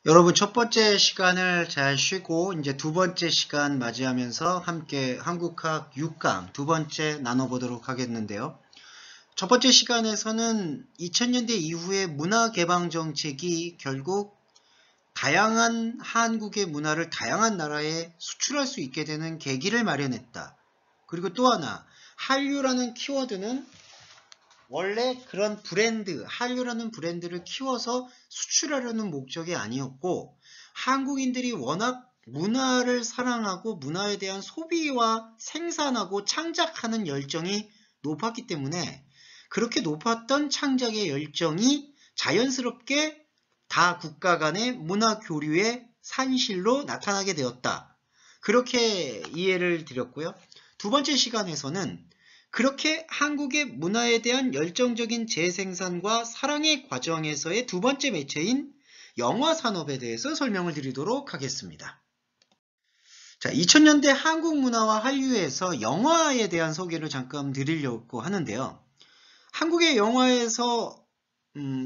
여러분 첫 번째 시간을 잘 쉬고 이제 두 번째 시간 맞이하면서 함께 한국학 6강 두 번째 나눠보도록 하겠는데요. 첫 번째 시간에서는 2000년대 이후의 문화 개방 정책이 결국 다양한 한국의 문화를 다양한 나라에 수출할 수 있게 되는 계기를 마련했다. 그리고 또 하나, 한류라는 키워드는 원래 그런 브랜드, 한류라는 브랜드를 키워서 수출하려는 목적이 아니었고, 한국인들이 워낙 문화를 사랑하고 문화에 대한 소비와 생산하고 창작하는 열정이 높았기 때문에 그렇게 높았던 창작의 열정이 자연스럽게 다 국가 간의 문화 교류의 산실로 나타나게 되었다. 그렇게 이해를 드렸고요. 두 번째 시간에서는 그렇게 한국의 문화에 대한 열정적인 재생산과 사랑의 과정에서의 두 번째 매체인 영화 산업에 대해서 설명을 드리도록 하겠습니다. 자, 2000년대 한국 문화와 한류에서 영화에 대한 소개를 잠깐 드리려고 하는데요. 한국의 영화에서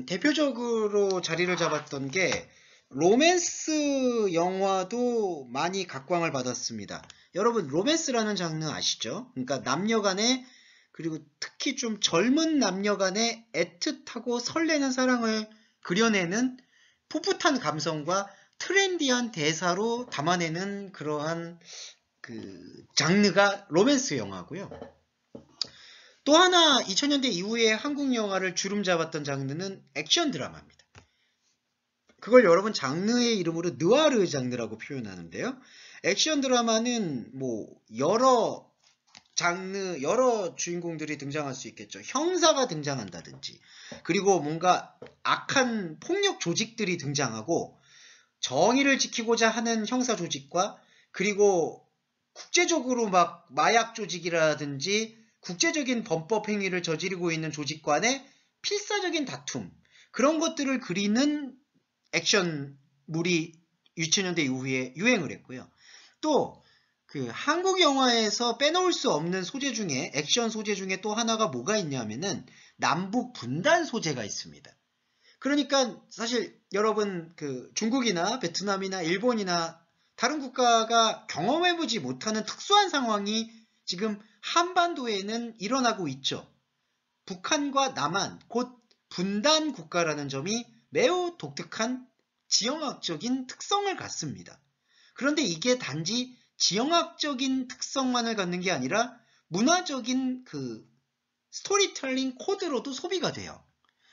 대표적으로 자리를 잡았던 게 로맨스 영화도 많이 각광을 받았습니다. 여러분 로맨스라는 장르 아시죠? 그러니까 남녀 간의 그리고 특히 좀 젊은 남녀 간의 애틋하고 설레는 사랑을 그려내는 풋풋한 감성과 트렌디한 대사로 담아내는 그러한 장르가 로맨스 영화고요. 또 하나 2000년대 이후에 한국 영화를 주름잡았던 장르는 액션 드라마입니다. 그걸 여러분 장르의 이름으로 느와르 장르라고 표현하는데요. 액션 드라마는 뭐 여러 장르, 여러 주인공들이 등장할 수 있겠죠. 형사가 등장한다든지, 그리고 뭔가 악한 폭력 조직들이 등장하고 정의를 지키고자 하는 형사 조직과 그리고 국제적으로 막 마약 조직이라든지 국제적인 범법 행위를 저지르고 있는 조직 간의 필사적인 다툼, 그런 것들을 그리는 액션물이 2000년대 이후에 유행을 했고요. 또 한국 영화에서 빼놓을 수 없는 소재 중에 액션 소재 중에 또 하나가 뭐가 있냐면은 남북 분단 소재가 있습니다. 그러니까 사실 여러분 중국이나 베트남이나 일본이나 다른 국가가 경험해보지 못하는 특수한 상황이 지금 한반도에는 일어나고 있죠. 북한과 남한, 곧 분단 국가라는 점이 매우 독특한 지형학적인 특성을 갖습니다. 그런데 이게 단지 지형학적인 특성만을 갖는 게 아니라 문화적인 스토리텔링 코드로도 소비가 돼요.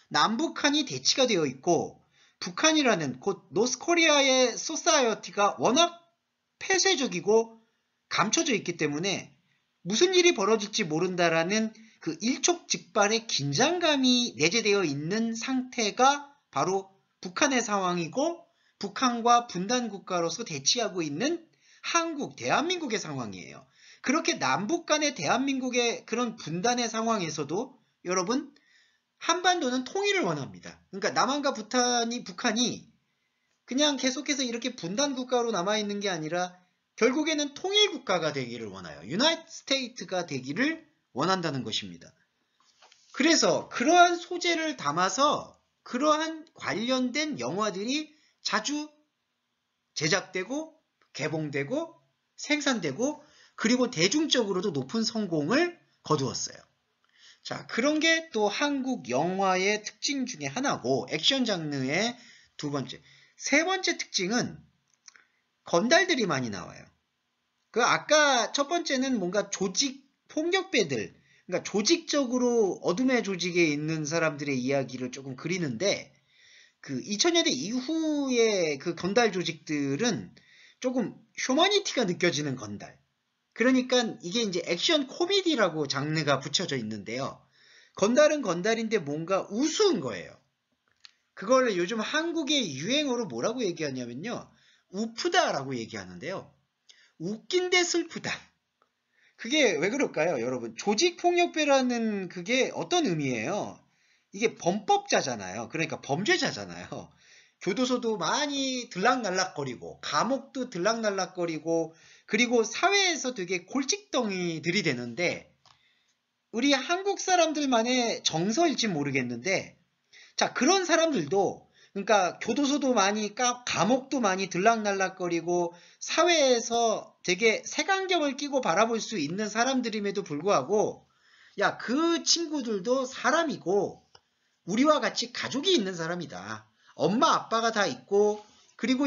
남북한이 대치가 되어 있고 북한이라는 곧 노스코리아의 소사이어티가 워낙 폐쇄적이고 감춰져 있기 때문에 무슨 일이 벌어질지 모른다라는 일촉즉발의 긴장감이 내재되어 있는 상태가 바로 북한의 상황이고 북한과 분단국가로서 대치하고 있는 한국, 대한민국의 상황이에요. 그렇게 남북 간의 대한민국의 그런 분단의 상황에서도 여러분 한반도는 통일을 원합니다. 그러니까 남한과 북한이 그냥 계속해서 이렇게 분단 국가로 남아있는 게 아니라 결국에는 통일 국가가 되기를 원해요. 유나이티드 스테이트가 되기를 원한다는 것입니다. 그래서 그러한 소재를 담아서 그러한 관련된 영화들이 자주 제작되고 개봉되고 생산되고 그리고 대중적으로도 높은 성공을 거두었어요. 자, 그런 게 또 한국 영화의 특징 중에 하나고 액션 장르의 두 번째. 세 번째 특징은 건달들이 많이 나와요. 아까 첫 번째는 뭔가 조직 폭력배들, 그러니까 조직적으로 어둠의 조직에 있는 사람들의 이야기를 조금 그리는데 2000년대 이후의 건달 조직들은 조금 휴머니티가 느껴지는 건달. 그러니까 이게 이제 액션 코미디라고 장르가 붙여져 있는데요. 건달은 건달인데 뭔가 우스운 거예요. 그걸 요즘 한국의 유행어로 뭐라고 얘기하냐면요. 우프다라고 얘기하는데요. 웃긴데 슬프다. 그게 왜 그럴까요, 여러분? 조직폭력배라는 그게 어떤 의미예요? 이게 범법자잖아요. 그러니까 범죄자잖아요. 교도소도 많이 들락날락거리고 감옥도 들락날락거리고 그리고 사회에서 되게 골칫덩이들이 되는데 우리 한국 사람들만의 정서일지 모르겠는데 자, 그런 사람들도 그러니까 교도소도 많이 감옥도 많이 들락날락거리고 사회에서 되게 색안경을 끼고 바라볼 수 있는 사람들임에도 불구하고 야, 그 친구들도 사람이고 우리와 같이 가족이 있는 사람이다. 엄마 아빠가 다 있고 그리고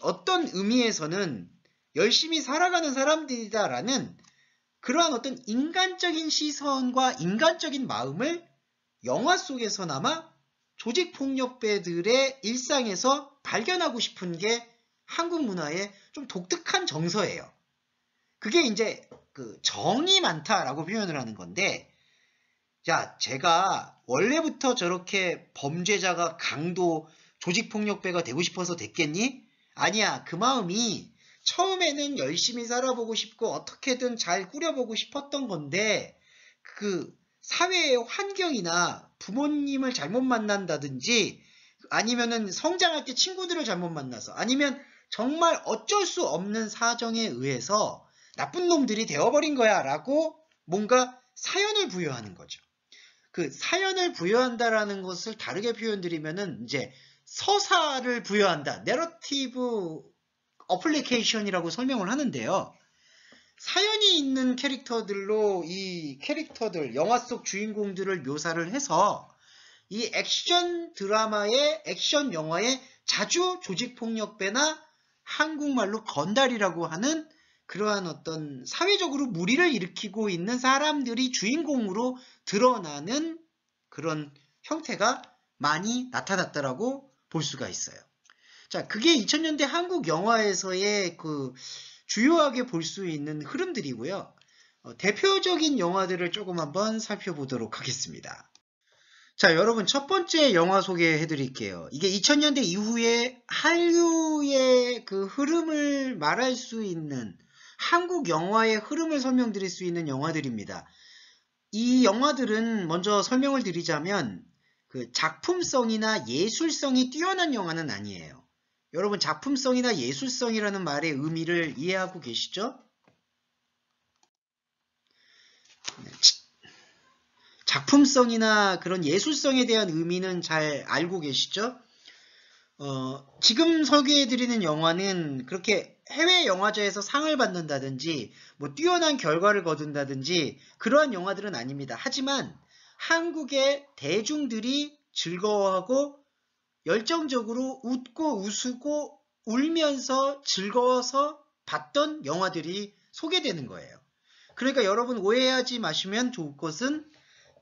어떤 의미에서는 열심히 살아가는 사람들이다라는 그러한 어떤 인간적인 시선과 인간적인 마음을 영화 속에서나마 조직폭력배들의 일상에서 발견하고 싶은 게 한국 문화의 좀 독특한 정서예요. 그게 이제 그 정이 많다라고 표현을 하는 건데, 야, 제가 원래부터 저렇게 범죄자가 강도 조직폭력배가 되고 싶어서 됐겠니? 아니야, 그 마음이 처음에는 열심히 살아보고 싶고 어떻게든 잘 꾸려보고 싶었던 건데 그 사회의 환경이나 부모님을 잘못 만난다든지 아니면은 성장할 때 친구들을 잘못 만나서 아니면 정말 어쩔 수 없는 사정에 의해서 나쁜 놈들이 되어버린 거야 라고 뭔가 사연을 부여하는 거죠. 그 사연을 부여한다라는 것을 다르게 표현드리면은 이제 서사를 부여한다. 내러티브 어플리케이션이라고 설명을 하는데요. 사연이 있는 캐릭터들로 이 캐릭터들, 영화 속 주인공들을 묘사를 해서 이 액션 드라마의 액션 영화에 자주 조직폭력배나 한국말로 건달이라고 하는 그러한 어떤 사회적으로 무리를 일으키고 있는 사람들이 주인공으로 드러나는 그런 형태가 많이 나타났다라고 볼 수가 있어요. 자, 그게 2000년대 한국 영화에서의 그 주요하게 볼 수 있는 흐름들이고요. 대표적인 영화들을 조금 한번 살펴보도록 하겠습니다. 자, 여러분 첫 번째 영화 소개해 드릴게요. 이게 2000년대 이후에 한류의 그 흐름을 말할 수 있는 한국 영화의 흐름을 설명드릴 수 있는 영화들입니다. 이 영화들은 먼저 설명을 드리자면 그 작품성이나 예술성이 뛰어난 영화는 아니에요. 여러분 작품성이나 예술성이라는 말의 의미를 이해하고 계시죠? 작품성이나 그런 예술성에 대한 의미는 잘 알고 계시죠? 지금 소개해드리는 영화는 그렇게 해외 영화제에서 상을 받는다든지 뭐 뛰어난 결과를 거둔다든지 그러한 영화들은 아닙니다. 하지만 한국의 대중들이 즐거워하고 열정적으로 웃고 웃고 울면서 즐거워서 봤던 영화들이 소개되는 거예요. 그러니까 여러분 오해하지 마시면 좋을 것은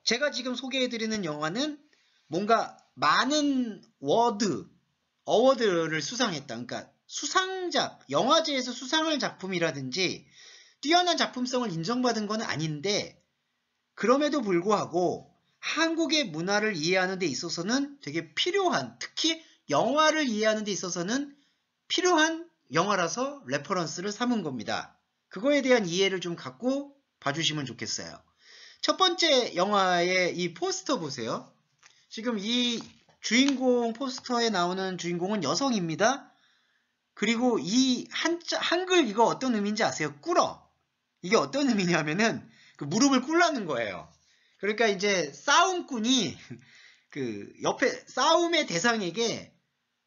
제가 지금 소개해드리는 영화는 뭔가 많은 어워드를 수상했다. 그러니까 수상작, 영화제에서 수상할 작품이라든지 뛰어난 작품성을 인정받은 건 아닌데 그럼에도 불구하고 한국의 문화를 이해하는 데 있어서는 되게 필요한, 특히 영화를 이해하는 데 있어서는 필요한 영화라서 레퍼런스를 삼은 겁니다. 그거에 대한 이해를 좀 갖고 봐주시면 좋겠어요. 첫 번째 영화의 이 포스터 보세요. 지금 이 주인공 포스터에 나오는 주인공은 여성입니다. 그리고 이 한글 이거 어떤 의미인지 아세요? 꿇어. 이게 어떤 의미냐면은 그 무릎을 꿇라는 거예요. 그러니까 이제 싸움꾼이 그 옆에 싸움의 대상에게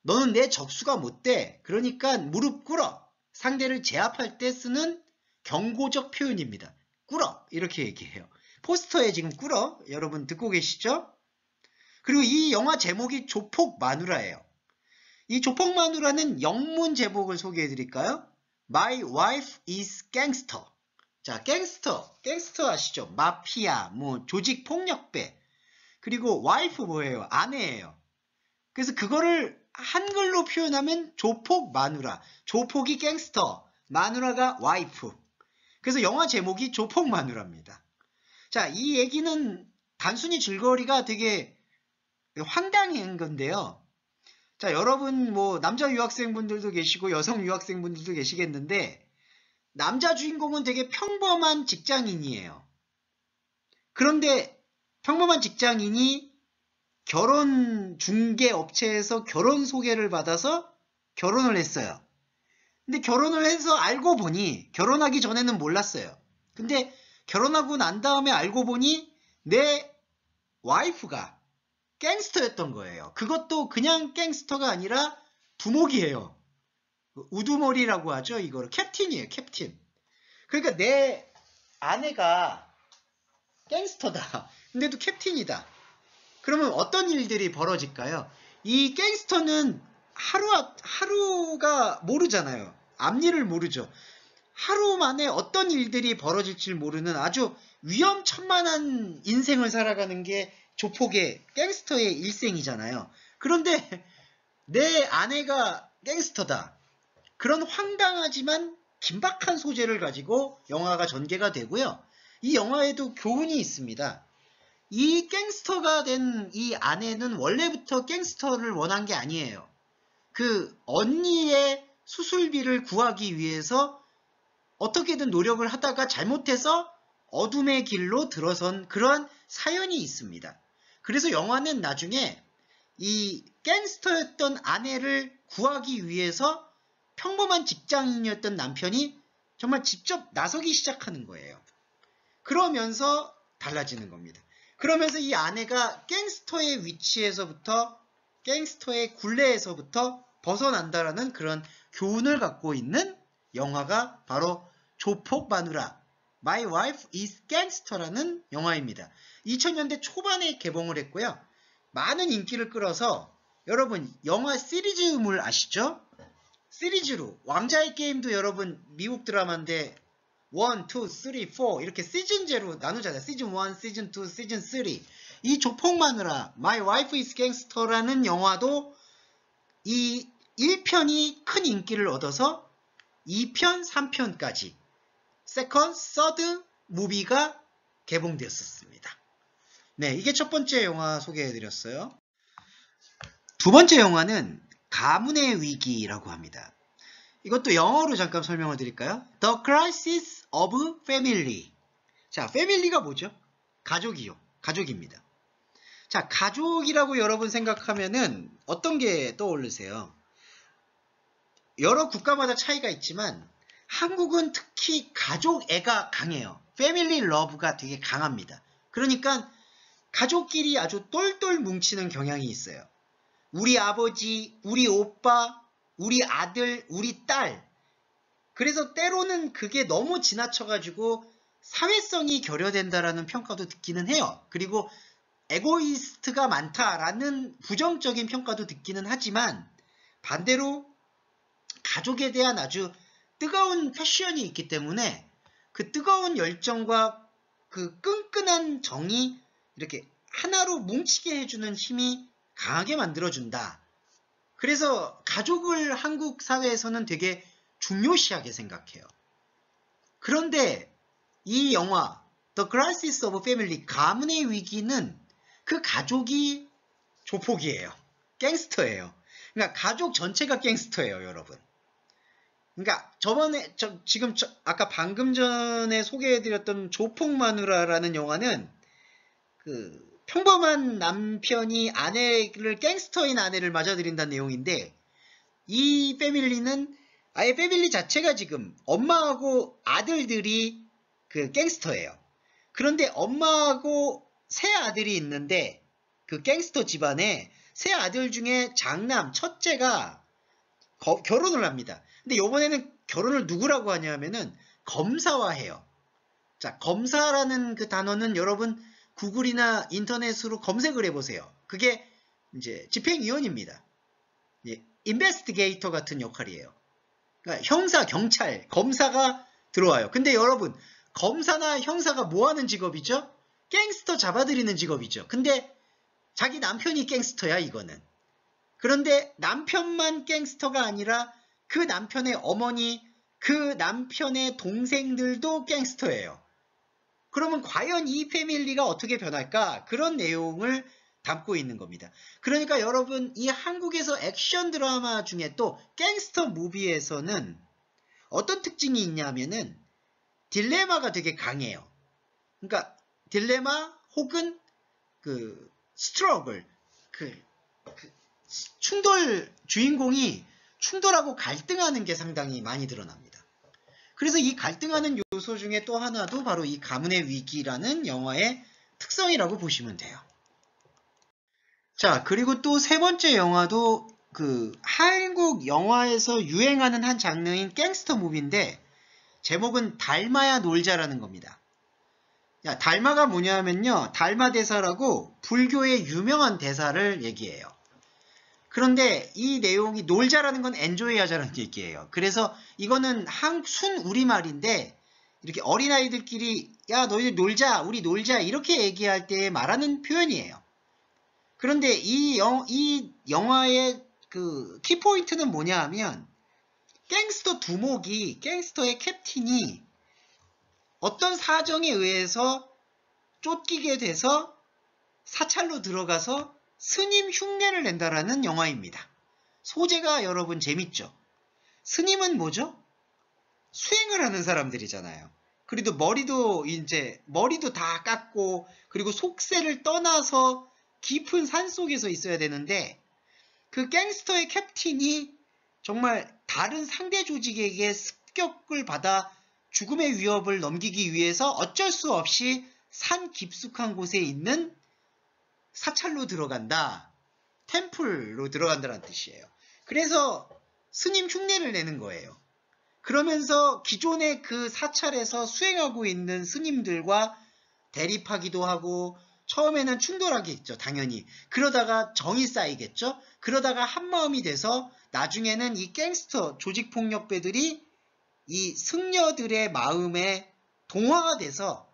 너는 내 적수가 못 돼. 그러니까 무릎 꿇어. 상대를 제압할 때 쓰는 경고적 표현입니다. 꿇어. 이렇게 얘기해요. 포스터에 지금 꿇어. 여러분 듣고 계시죠? 그리고 이 영화 제목이 조폭 마누라예요. 이 조폭 마누라는 영문 제목을 소개해 드릴까요? My wife is gangster. 자, 갱스터 아시죠? 마피아, 뭐 조직 폭력배. 그리고 와이프 뭐예요? 아내예요. 그래서 그거를 한글로 표현하면 조폭 마누라. 조폭이 갱스터, 마누라가 와이프. 그래서 영화 제목이 조폭 마누라입니다. 자, 이 얘기는 단순히 줄거리가 되게 황당한 건데요. 자, 여러분 뭐 남자 유학생분들도 계시고 여성 유학생분들도 계시겠는데 남자 주인공은 되게 평범한 직장인이에요. 그런데 평범한 직장인이 결혼 중개 업체에서 결혼 소개를 받아서 결혼을 했어요. 근데 결혼을 해서 알고 보니 결혼하기 전에는 몰랐어요. 근데 결혼하고 난 다음에 알고 보니 내 와이프가 갱스터였던 거예요. 그것도 그냥 갱스터가 아니라 두목이에요. 우두머리라고 하죠. 이거를 캡틴이에요. 캡틴. 그러니까 내 아내가 갱스터다. 근데도 캡틴이다. 그러면 어떤 일들이 벌어질까요? 이 갱스터는 하루가 모르잖아요. 앞일을 모르죠. 하루 만에 어떤 일들이 벌어질지 모르는 아주 위험천만한 인생을 살아가는 게 조폭의 갱스터의 일생이잖아요. 그런데 내 아내가 갱스터다. 그런 황당하지만 긴박한 소재를 가지고 영화가 전개가 되고요. 이 영화에도 교훈이 있습니다. 이 갱스터가 된 이 아내는 원래부터 갱스터를 원한 게 아니에요. 그 언니의 수술비를 구하기 위해서 어떻게든 노력을 하다가 잘못해서 어둠의 길로 들어선 그러한 사연이 있습니다. 그래서 영화는 나중에 이 갱스터였던 아내를 구하기 위해서 평범한 직장인이었던 남편이 정말 직접 나서기 시작하는 거예요. 그러면서 달라지는 겁니다. 그러면서 이 아내가 갱스터의 위치에서부터 갱스터의 굴레에서부터 벗어난다라는 그런 교훈을 갖고 있는 영화가 바로 조폭 마누라 My Wife is Gangster라는 영화입니다. 2000년대 초반에 개봉을 했고요. 많은 인기를 끌어서 여러분 영화 시리즈물 아시죠? 시리즈로 왕자의 게임도 여러분 미국 드라마인데 1, 2, 3, 4 이렇게 시즌제로 나누잖아요. 시즌 1, 시즌 2, 시즌 3. 이 조폭 마누라 My Wife is Gangster라는 영화도 이 1편이 큰 인기를 얻어서 2편, 3편까지 세컨드, 서드 무비가 개봉되었습니다. 네, 이게 첫 번째 영화 소개해드렸어요. 두 번째 영화는 가문의 위기라고 합니다. 이것도 영어로 잠깐 설명을 드릴까요? The Crisis of Family. 자, 패밀리가 뭐죠? 가족이요. 가족입니다. 자, 가족이라고 여러분 생각하면은 어떤 게 떠오르세요? 여러 국가마다 차이가 있지만 한국은 특히 가족애가 강해요. 패밀리 러브가 되게 강합니다. 그러니까 가족끼리 아주 똘똘 뭉치는 경향이 있어요. 우리 아버지, 우리 오빠, 우리 아들, 우리 딸. 그래서 때로는 그게 너무 지나쳐가지고 사회성이 결여된다라는 평가도 듣기는 해요. 그리고 에고이스트가 많다라는 부정적인 평가도 듣기는 하지만 반대로 가족에 대한 아주 뜨거운 패션이 있기 때문에 그 뜨거운 열정과 그 끈끈한 정이 이렇게 하나로 뭉치게 해주는 힘이 강하게 만들어준다. 그래서 가족을 한국 사회에서는 되게 중요시하게 생각해요. 그런데 이 영화 The Crisis of Family 가문의 위기는 그 가족이 조폭이에요. 갱스터예요. 그러니까 가족 전체가 갱스터예요, 여러분. 그러니까 아까 방금 전에 소개해드렸던 조폭 마누라라는 영화는 그 평범한 남편이 아내를 갱스터인 아내를 맞아들인다는 내용인데 이 패밀리는 아예 패밀리 자체가 지금 엄마하고 아들들이 그 갱스터예요. 그런데 엄마하고 세 아들이 있는데 그 갱스터 집안에 세 아들 중에 장남 첫째가 결혼을 합니다. 근데 이번에는 결혼을 누구라고 하냐면은 검사와 해요. 자, 검사라는 그 단어는 여러분 구글이나 인터넷으로 검색을 해보세요. 그게 이제 집행위원입니다. 예, 인베스티게이터 같은 역할이에요. 그러니까 형사, 경찰, 검사가 들어와요. 근데 여러분 검사나 형사가 뭐하는 직업이죠? 갱스터 잡아들이는 직업이죠. 근데 자기 남편이 갱스터야 이거는. 그런데 남편만 갱스터가 아니라 그 남편의 어머니, 그 남편의 동생들도 갱스터예요. 그러면 과연 이 패밀리가 어떻게 변할까? 그런 내용을 담고 있는 겁니다. 그러니까 여러분 이 한국에서 액션 드라마 중에 또 갱스터 무비에서는 어떤 특징이 있냐면은 딜레마가 되게 강해요. 그러니까 딜레마 혹은 그 스트러글, 주인공이 충돌하고 갈등하는 게 상당히 많이 드러납니다. 그래서 이 갈등하는 요소 중에 또 하나도 바로 이 가문의 위기라는 영화의 특성이라고 보시면 돼요. 자, 그리고 또 세 번째 영화도 한국 영화에서 유행하는 한 장르인 갱스터 무비인데 제목은 달마야 놀자라는 겁니다. 야, 달마가 뭐냐면요. 달마 대사라고 불교의 유명한 대사를 얘기해요. 그런데 이 내용이 놀자라는 건 엔조이 하자라는 얘기예요. 그래서 이거는 순 우리말인데 이렇게 어린아이들끼리 야 너희들 놀자 우리 놀자 이렇게 얘기할 때 말하는 표현이에요. 그런데 이 영화의 키포인트는 뭐냐 하면 갱스터의 캡틴이 어떤 사정에 의해서 쫓기게 돼서 사찰로 들어가서 스님 흉내를 낸다라는 영화입니다. 소재가 여러분 재밌죠? 스님은 뭐죠? 수행을 하는 사람들이잖아요. 그리고 머리도 다 깎고 그리고 속세를 떠나서 깊은 산 속에서 있어야 되는데 그 갱스터의 캡틴이 정말 다른 상대 조직에게 습격을 받아 죽음의 위협을 넘기기 위해서 어쩔 수 없이 산 깊숙한 곳에 있는 사찰로 들어간다. 템플로 들어간다는 뜻이에요. 그래서 스님 흉내를 내는 거예요. 그러면서 기존의 그 사찰에서 수행하고 있는 스님들과 대립하기도 하고 처음에는 충돌하겠죠. 당연히. 그러다가 정이 쌓이겠죠. 그러다가 한마음이 돼서 나중에는 이 갱스터 조직폭력배들이 이 승려들의 마음에 동화가 돼서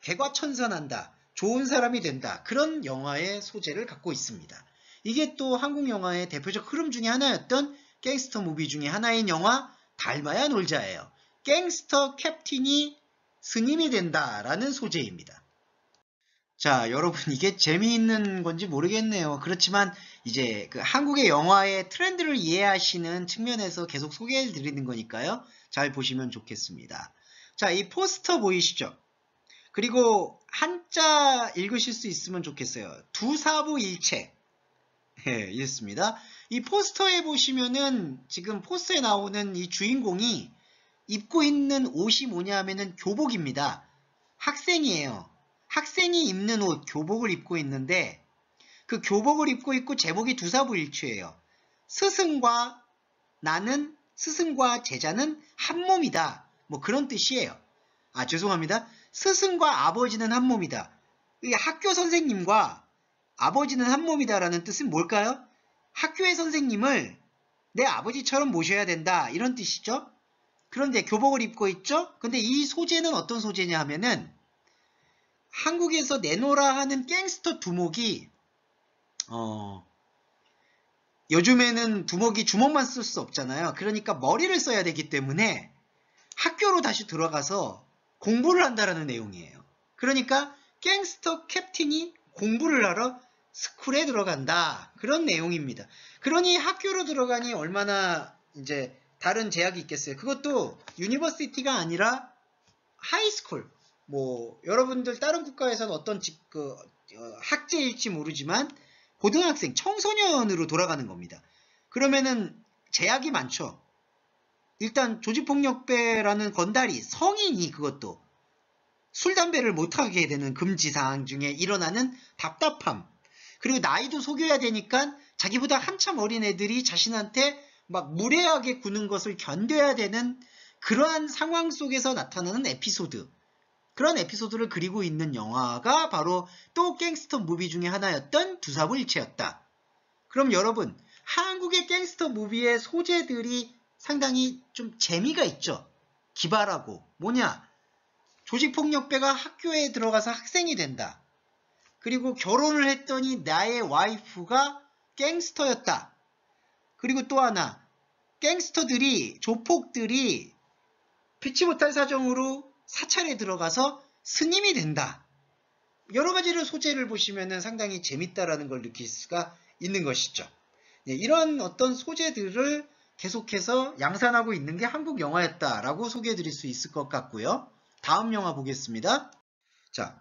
개과천선한다. 좋은 사람이 된다. 그런 영화의 소재를 갖고 있습니다. 이게 또 한국 영화의 대표적 흐름 중에 하나였던 갱스터 무비 중에 하나인 영화 달마야 놀자예요. 갱스터 캡틴이 스님이 된다라는 소재입니다. 자, 여러분 이게 재미있는 건지 모르겠네요. 그렇지만 이제 한국의 영화의 트렌드를 이해하시는 측면에서 계속 소개해 드리는 거니까요. 잘 보시면 좋겠습니다. 자, 이 포스터 보이시죠? 그리고 한자 읽으실 수 있으면 좋겠어요. 두사부일체. 예, 읽습니다. 이 포스터에 보시면은 지금 포스터에 나오는 이 주인공이 입고 있는 옷이 뭐냐 하면은 교복입니다. 학생이에요. 학생이 입는 옷, 교복을 입고 있는데 그 교복을 입고 있고 제목이 두사부일체예요. 스승과 제자는 한 몸이다. 뭐 그런 뜻이에요. 아, 죄송합니다. 스승과 아버지는 한 몸이다. 학교 선생님과 아버지는 한 몸이다라는 뜻은 뭘까요? 학교의 선생님을 내 아버지처럼 모셔야 된다. 이런 뜻이죠. 그런데 교복을 입고 있죠. 근데 이 소재는 어떤 소재냐 하면은 한국에서 내노라 하는 갱스터 두목이 요즘에는 두목이 주먹만 쓸 수 없잖아요. 그러니까 머리를 써야 되기 때문에 학교로 다시 들어가서 공부를 한다라는 내용이에요. 그러니까 갱스터 캡틴이 공부를 하러 스쿨에 들어간다. 그런 내용입니다. 그러니 학교로 들어가니 얼마나 이제 다른 제약이 있겠어요. 그것도 유니버시티가 아니라 하이스쿨. 뭐 여러분들 다른 국가에서는 어떤 학제일지 모르지만 고등학생, 청소년으로 돌아가는 겁니다. 그러면은 제약이 많죠. 일단 조직폭력배라는 건달이 성인이 그것도 술, 담배를 못하게 되는 금지사항 중에 일어나는 답답함. 그리고 나이도 속여야 되니까 자기보다 한참 어린 애들이 자신한테 막 무례하게 구는 것을 견뎌야 되는 그러한 상황 속에서 나타나는 에피소드. 그런 에피소드를 그리고 있는 영화가 바로 또 갱스터 무비 중에 하나였던 두사부일체였다. 그럼 여러분, 한국의 갱스터 무비의 소재들이 상당히 좀 재미가 있죠. 기발하고. 뭐냐? 조직폭력배가 학교에 들어가서 학생이 된다. 그리고 결혼을 했더니 나의 와이프가 갱스터였다. 그리고 또 하나, 조폭들이 피치 못할 사정으로 사찰에 들어가서 스님이 된다. 여러 가지를 소재를 보시면 상당히 재밌다라는 걸 느낄 수가 있는 것이죠. 네, 이런 어떤 소재들을 계속해서 양산하고 있는 게 한국 영화였다라고 소개해 드릴 수 있을 것 같고요. 다음 영화 보겠습니다. 자,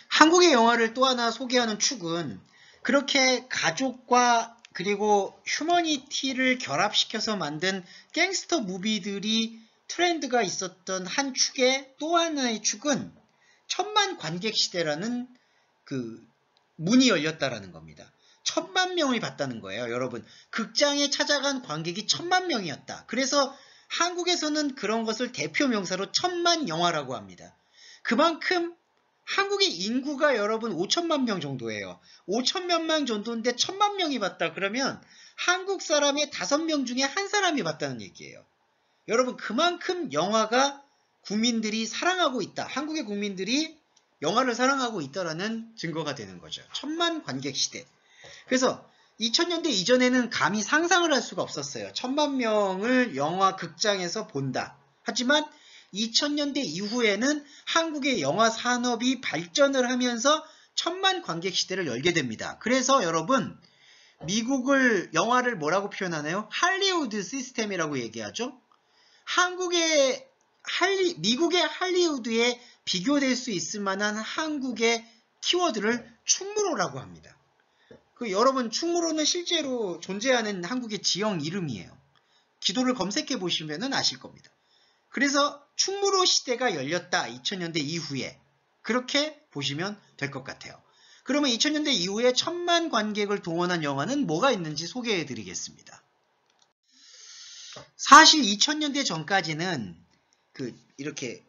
한국의 영화를 또 하나 소개하는 축은 그렇게 가족과 그리고 휴머니티를 결합시켜서 만든 갱스터 무비들이 트렌드가 있었던 한 축의 또 하나의 축은 천만 관객 시대라는 문이 열렸다라는 겁니다. 1000만 명을 봤다는 거예요. 여러분, 극장에 찾아간 관객이 1000만 명이었다. 그래서 한국에서는 그런 것을 대표 명사로 1000만 영화라고 합니다. 그만큼 한국의 인구가 여러분 5천만 명 정도예요. 5천만 명 정도인데 1000만 명이 봤다. 그러면 한국 사람의 5명 중에 한 사람이 봤다는 얘기예요. 여러분, 그만큼 영화가 국민들이 사랑하고 있다. 한국의 국민들이 영화를 사랑하고 있다라는 증거가 되는 거죠. 1000만 관객 시대. 그래서 2000년대 이전에는 감히 상상을 할 수가 없었어요. 1000만 명을 영화 극장에서 본다. 하지만 2000년대 이후에는 한국의 영화 산업이 발전을 하면서 1000만 관객 시대를 열게 됩니다. 그래서 여러분, 미국을 영화를 뭐라고 표현하나요? 할리우드 시스템이라고 얘기하죠. 미국의 할리우드에 비교될 수 있을 만한 한국의 키워드를 충무로라고 합니다. 여러분, 충무로는 실제로 존재하는 한국의 지형 이름이에요. 기도를 검색해 보시면 아실 겁니다. 그래서 충무로 시대가 열렸다. 2000년대 이후에. 그렇게 보시면 될 것 같아요. 그러면 2000년대 이후에 1000만 관객을 동원한 영화는 뭐가 있는지 소개해 드리겠습니다. 사실 2000년대 전까지는 이렇게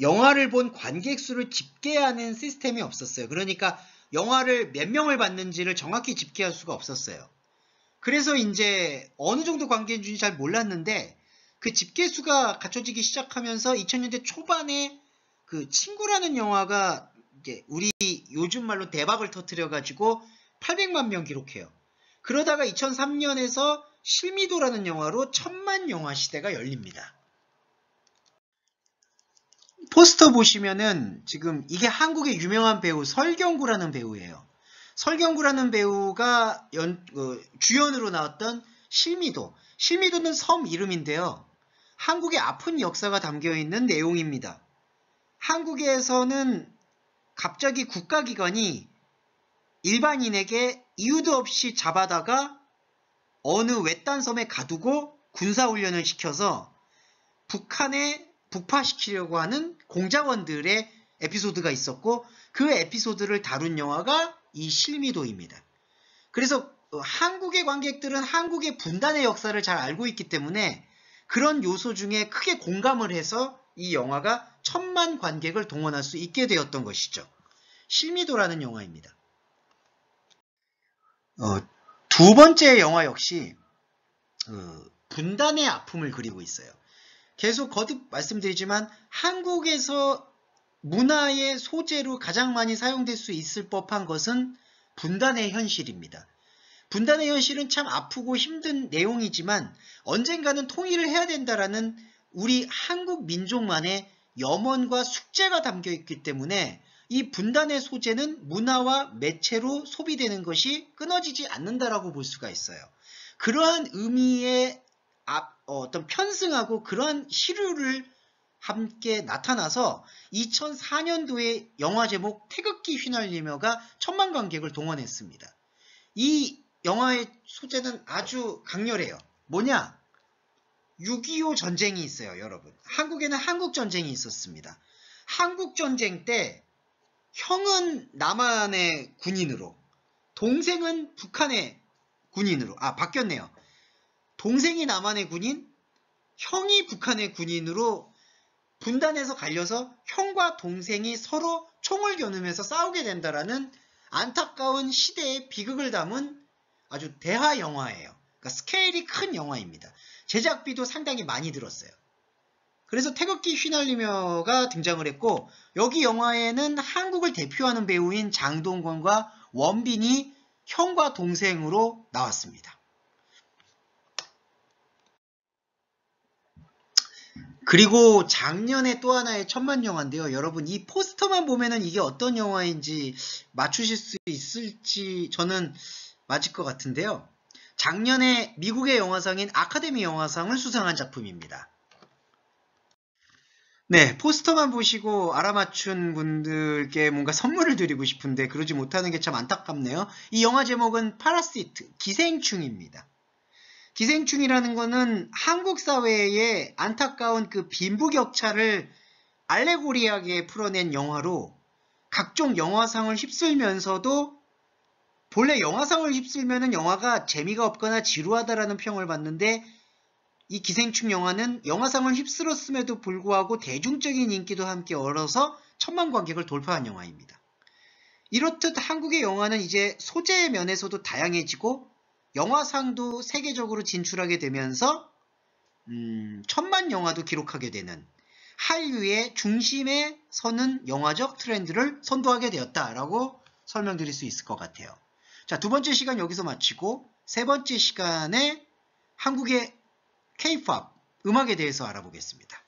영화를 본 관객 수를 집계하는 시스템이 없었어요. 그러니까 영화를 몇 명을 봤는지를 정확히 집계할 수가 없었어요. 그래서 이제 어느 정도 관객인지 잘 몰랐는데 그 집계수가 갖춰지기 시작하면서 2000년대 초반에 친구라는 영화가 이제 우리 요즘 말로 대박을 터뜨려가지고 800만 명 기록해요. 그러다가 2003년에서 실미도라는 영화로 1000만 영화 시대가 열립니다. 포스터 보시면은 지금 이게 한국의 유명한 배우 설경구라는 배우예요. 설경구라는 배우가 주연으로 나왔던 실미도. 실미도는 섬 이름인데요. 한국의 아픈 역사가 담겨있는 내용입니다. 한국에서는 갑자기 국가기관이 일반인에게 이유도 없이 잡아다가 어느 외딴 섬에 가두고 군사훈련을 시켜서 북한에 북파시키려고 하는 공작원들의 에피소드가 있었고 그 에피소드를 다룬 영화가 이 실미도입니다. 그래서 한국의 관객들은 한국의 분단의 역사를 잘 알고 있기 때문에 그런 요소 중에 크게 공감을 해서 이 영화가 1000만 관객을 동원할 수 있게 되었던 것이죠. 실미도라는 영화입니다. 두 번째 영화 역시 분단의 아픔을 그리고 있어요. 계속 거듭 말씀드리지만 한국에서 문화의 소재로 가장 많이 사용될 수 있을 법한 것은 분단의 현실입니다. 분단의 현실은 참 아프고 힘든 내용이지만 언젠가는 통일을 해야 된다라는 우리 한국 민족만의 염원과 숙제가 담겨 있기 때문에 이 분단의 소재는 문화와 매체로 소비되는 것이 끊어지지 않는다라고 볼 수가 있어요. 그러한 의미의 어떤 편승하고 그러한 시류를 함께 나타나서 2004년도에 영화 제목 태극기 휘날리며가 1000만 관객을 동원했습니다. 이 영화의 소재는 아주 강렬해요. 뭐냐? 6.25 전쟁이 있어요, 여러분. 한국에는 한국전쟁이 있었습니다. 한국전쟁 때 형은 남한의 군인으로, 동생은 북한의 군인으로, 바뀌었네요. 동생이 남한의 군인, 형이 북한의 군인으로 분단해서 갈려서 형과 동생이 서로 총을 겨누면서 싸우게 된다라는 안타까운 시대의 비극을 담은 아주 대하 영화예요. 그러니까 스케일이 큰 영화입니다. 제작비도 상당히 많이 들었어요. 그래서 태극기 휘날리며가 등장을 했고 여기 영화에는 한국을 대표하는 배우인 장동건과 원빈이 형과 동생으로 나왔습니다. 그리고 작년에 또 하나의 1000만 영화인데요. 여러분 이 포스터만 보면은 이게 어떤 영화인지 맞추실 수 있을지 저는 맞을 것 같은데요. 작년에 미국의 영화상인 아카데미 영화상을 수상한 작품입니다. 네, 포스터만 보시고 알아맞춘 분들께 뭔가 선물을 드리고 싶은데 그러지 못하는 게 참 안타깝네요. 이 영화 제목은 파라시트, 기생충입니다. 기생충이라는 거는 한국 사회의 안타까운 그 빈부격차를 알레고리하게 풀어낸 영화로 각종 영화상을 휩쓸면서도 본래 영화상을 휩쓸면은 영화가 재미가 없거나 지루하다라는 평을 받는데 이 기생충 영화는 영화상을 휩쓸었음에도 불구하고 대중적인 인기도 함께 얻어서 1,000만 관객을 돌파한 영화입니다. 이렇듯 한국의 영화는 이제 소재 면에서도 다양해지고 영화상도 세계적으로 진출하게 되면서 1,000만 영화도 기록하게 되는 한류의 중심에 서는 영화적 트렌드를 선도하게 되었다라고 설명드릴 수 있을 것 같아요. 자, 두 번째 시간 여기서 마치고 세 번째 시간에 한국의 K-POP 음악에 대해서 알아보겠습니다.